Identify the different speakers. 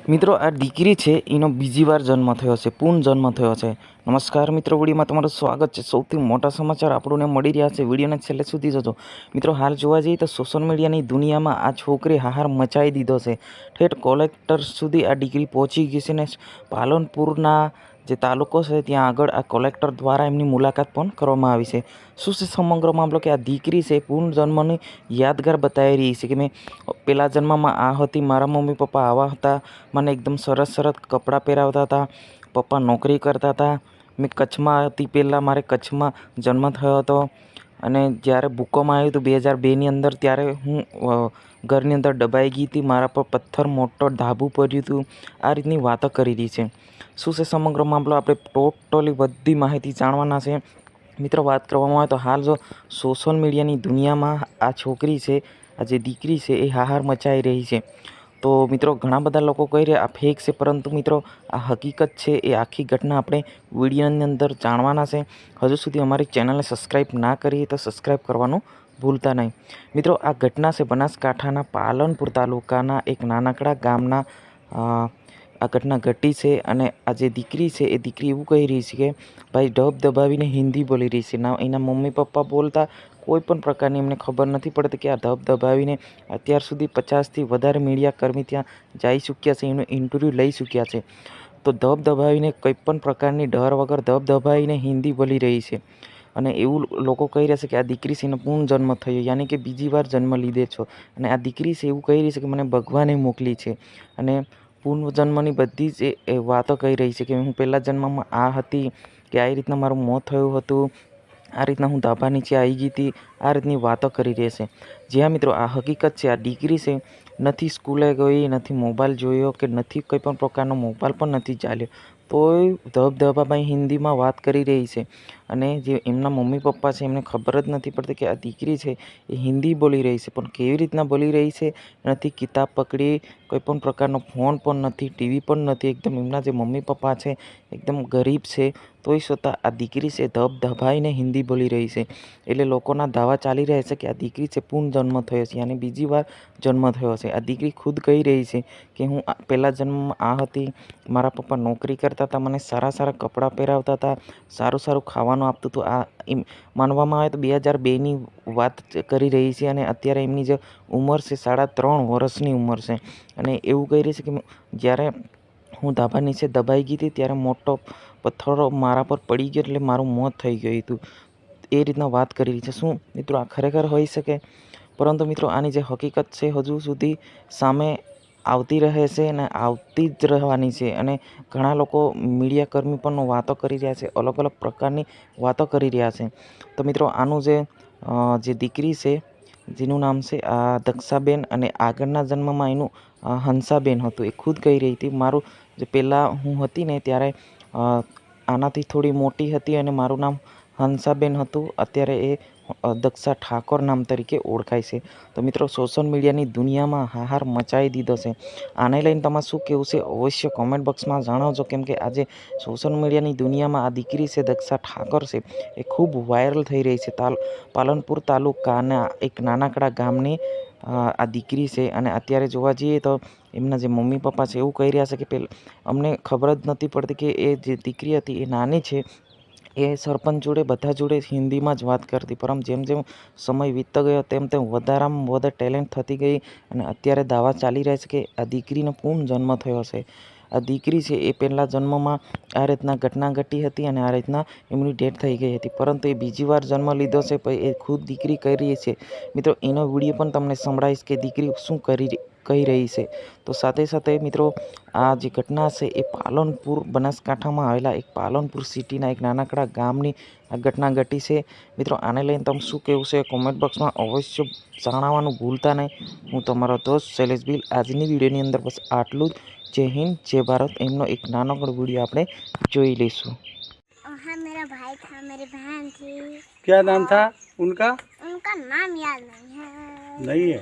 Speaker 1: મિત્રો આ દીકરી છે એનો બીજી વાર જન્મ થયો છે, પૂર્ણ જન્મ થયો છે। નમસ્કાર મિત્રો, વિડીયોમાં તમારું સ્વાગત છે। સૌથી મોટા સમાચાર આપણને મળી રહ્યા છે, વિડીયોને છેલ્લે સુધી જોજો। મિત્રો હાલ જોવા જઈએ તો સોશિયલ મીડિયાની દુનિયામાં આ છોકરી હાહાર મચાવી દીધો છે। ઠેઠ કલેક્ટર સુધી આ દીકરી પહોંચી ગઈ છે ને પાલનપુરના જે તાલુકો છે ત્યાં આગળ આ કલેક્ટર દ્વારા એમની મુલાકાત પણ કરવામાં આવી છે। શું છે સમગ્ર મામલો કે આ દીકરી છે પૂર્ણ જન્મની યાદગાર બતાવી રહી છે કે મેં પહેલા જન્મમાં આ હતી, મારા મમ્મી પપ્પા આવા હતા, મને એકદમ સરસ સરસ કપડાં પહેરાવતા હતા, પપ્પા નોકરી કરતા હતા, મેં કચ્છમાં હતી, પહેલાં મારે કચ્છમાં જન્મ થયો હતો અને જ્યારે ભૂકંપ આવ્યું હતું 2002ની અંદર ત્યારે હું ઘરની અંદર દબાઈ ગઈ હતી, મારા પર પથ્થર મોટો ધાબુ પડ્યું હતું। આ રીતની વાતો કરી રહી છે। શું છે સમગ્ર મામલો આપણે ટોટલી બધી માહિતી જાણવાના છે। મિત્રો વાત કરવામાં આવે તો હાલ જો સોશિયલ મીડિયાની દુનિયામાં આ છોકરી છે, આ જે દીકરી છે એ હાહાર મચાવી રહી છે। તો મિત્રો ઘણા બધા લોકો કહી રહ્યા આ ફેક છે, પરંતુ મિત્રો આ હકીકત છે। એ આખી ઘટના આપણે વિડીયોની અંદર જાણવાના છે। હજુ સુધી અમારી ચેનલને સબસ્ક્રાઈબ ના કરી તો સબસ્ક્રાઈબ કરવાનું ભૂલતા નહીં। મિત્રો આ ઘટના છે બનાસકાંઠાના પાલનપુર તાલુકાના એક નાનકડા ગામના આ ઘટના ઘટી છે અને આ જે દીકરી છે એ દીકરી એવું કહી રહી છે કે ભાઈ ઢબ દબાવીને હિન્દી બોલી રહી છે ના, એના મમ્મી પપ્પા બોલતા કોઈ પણ પ્રકારની એમને ખબર નથી પડતી કે આ ઢબ દબાવીને અત્યાર સુધી 50થી વધારે મીડિયા કર્મી ત્યાં જઈ ચૂક્યા છે, એનું ઇન્ટરવ્યૂ લઈ ચૂક્યા છે। તો ઢબ દબાવીને કોઈ પણ પ્રકારની ડર વગર ઢબ દબાવીને હિન્દી બોલી રહી છે અને એવું લોકો કહી રહ્યા છે કે આ દીકરી છે એનો પૂર્ણ જન્મ થયો, યાની કે બીજી વાર જન્મ લીધે છો। અને આ દીકરી છે એવું કહી રહી છે કે મને ભગવાને મોકલી છે અને પૂર્વ જન્મની બધી જ એ વાતો કહી રહી છે કે હું પહેલા જન્મમાં આ હતી, કે આ રીતના મારું મોત થયું હતું, આ રીતના હું ધાબા નીચે આવી ગઈ હતી, આ રીતની વાતો કરી રહી છે। જ્યાં મિત્રો આ હકીકત છે, આ દીકરી છે નથી સ્કૂલે ગઈ, નથી મોબાઈલ જોયો કે નથી કોઈ પણ પ્રકારનો મોબાઈલ પણ નથી ચાલ્યો, તોય ધબધબાભાઈ હિન્દીમાં વાત કરી રહી છે। અને જે એમના મમ્મી પપ્પા છે એમને ખબર જ નથી પડતી કે આ દીકરી છે એ હિન્દી બોલી રહી છે, પણ કેવી રીતના બોલી રહી છે, નથી કિતાબ પકડી, કોઈ પણ પ્રકારનો ફોન પણ નથી, ટીવી પણ નથી, એકદમ એમના જે મમ્મી પપ્પા છે એકદમ ગરીબ છે, તોય છતાં આ દીકરી છે ધબધબાઈને હિન્દી બોલી રહી છે। એટલે લોકોના દાવા ચાલી રહ્યા છે કે આ દીકરી છે પૂર્ણ જન્મ થયો છે, યાની બીજી વાર જન્મ થયો છે। આ દીકરી ખુદ કહી રહી છે કે હું પહેલા જન્મમાં આ હતી, મારા પપ્પા નોકરી કરતા હતા, મને સારા સારા કપડાં પહેરાવતા હતા, સારું સારું ખાવાનું આપતું હતું। આ એમ માનવામાં આવે તો 2002ની વાત કરી રહી છે અને અત્યારે એમની જે ઉંમર છે 3.5 વર્ષની ઉંમર છે। અને એવું કહી રહી છે કે જ્યારે હું ધાબા નીચે દબાઈ ગઈ હતી ત્યારે મોટો પથ્થરો મારા પર પડી ગયો એટલે મારું મોત થઈ ગયું હતું, એ રીતના વાત કરી રહી છે। શું મિત્રો આ ખરેખર હોઈ શકે? પરંતુ મિત્રો આની જે હકીકત છે હજુ સુધી સામે આવતી રહે છે અને આવતી જ રહેવાની છે। અને ઘણા લોકો મીડિયા કર્મી પણ વાતો કરી રહ્યા છે, અલગ અલગ પ્રકારની વાતો કરી રહ્યા છે। તો મિત્રો આનું જે દીકરી છે જેનું નામ છે દક્ષાબેન અને આગળના જન્મમાં એનું હંસાબેન હતું, એ ખુદ કહી રહી હતી મારું જે પહેલાં હું હતી ને ત્યારે આનાથી થોડી મોટી હતી અને મારું નામ હંસાબેન હતું, અત્યારે એ દક્ષા ઠાકોર નામ તરીકે ઓળખાય છે। તો મિત્રો સોશિયલ મીડિયાની દુનિયામાં હાહાર મચાવી દીધો છે। આને લઈને તમારે શું કહેવું છે અવશ્ય કોમેન્ટ બોક્સમાં જણાવજો, કેમ કે આજે સોશિયલ મીડિયાની દુનિયામાં આ દીકરી છે દક્ષા ઠાકોર છે એ ખૂબ વાયરલ થઈ રહી છે। પાલનપુર તાલુકાના એક નાનકડા ગામની આ દીકરી છે અને અત્યારે જોવા જઈએ તો એમના જે મમ્મી પપ્પા છે એવું કહી રહ્યા છે કે અમને ખબર જ નથી પડતી કે એ જે દીકરી હતી એ નાની છે, એ સરપંચ જોડે બધા જોડે હિન્દીમાં જ વાત કરતી, પરંતુ જેમ જેમ સમય વીતતો ગયો તેમ તેમ વધારામાં વધારે ટેલેન્ટ થતી ગઈ અને અત્યારે દાવા ચાલી રહ્યા છે કે આ દીકરીનો પૂર્ણ જન્મ થયો છે। આ દીકરી છે એ પહેલા જન્મમાં આ રીતના ઘટના ઘટી હતી અને આ રીતના એમની ડેથ થઈ ગઈ હતી, પરંતુ એ બીજી વાર જન્મ લીધો છે, પછી એ ખુદ દીકરી કહી રહી છે। મિત્રો એનો વિડીયો પણ તમને સંભળાવીશ કે દીકરી શું કહી રહી છે। તો સાથે સાથે મિત્રો આ જે ઘટના છે એ પાલનપુર બનાસકાંઠામાં આવેલા એક પાલનપુર સિટીના એક નાનકડા ગામની આ ઘટના ઘટી છે। મિત્રો આને લઈને તમે શું કહેવું છે કોમેન્ટ બોક્સમાં અવશ્ય જણાવવાનું ભૂલતા નહીં। હું તમારો દોસ્ત શૈલેષ ભીલ, આજની વિડીયોની અંદર બસ આટલું જ। जय हिंद जय भारत। एमनो एक नानकड़ो वीडियो आपणे जोई लेशुं।
Speaker 2: हाँ, मेरा भाई था, मेरी बहन थी।
Speaker 3: क्या नाम था उनका?
Speaker 2: उनका नाम याद नहीं है।
Speaker 3: नहीं है।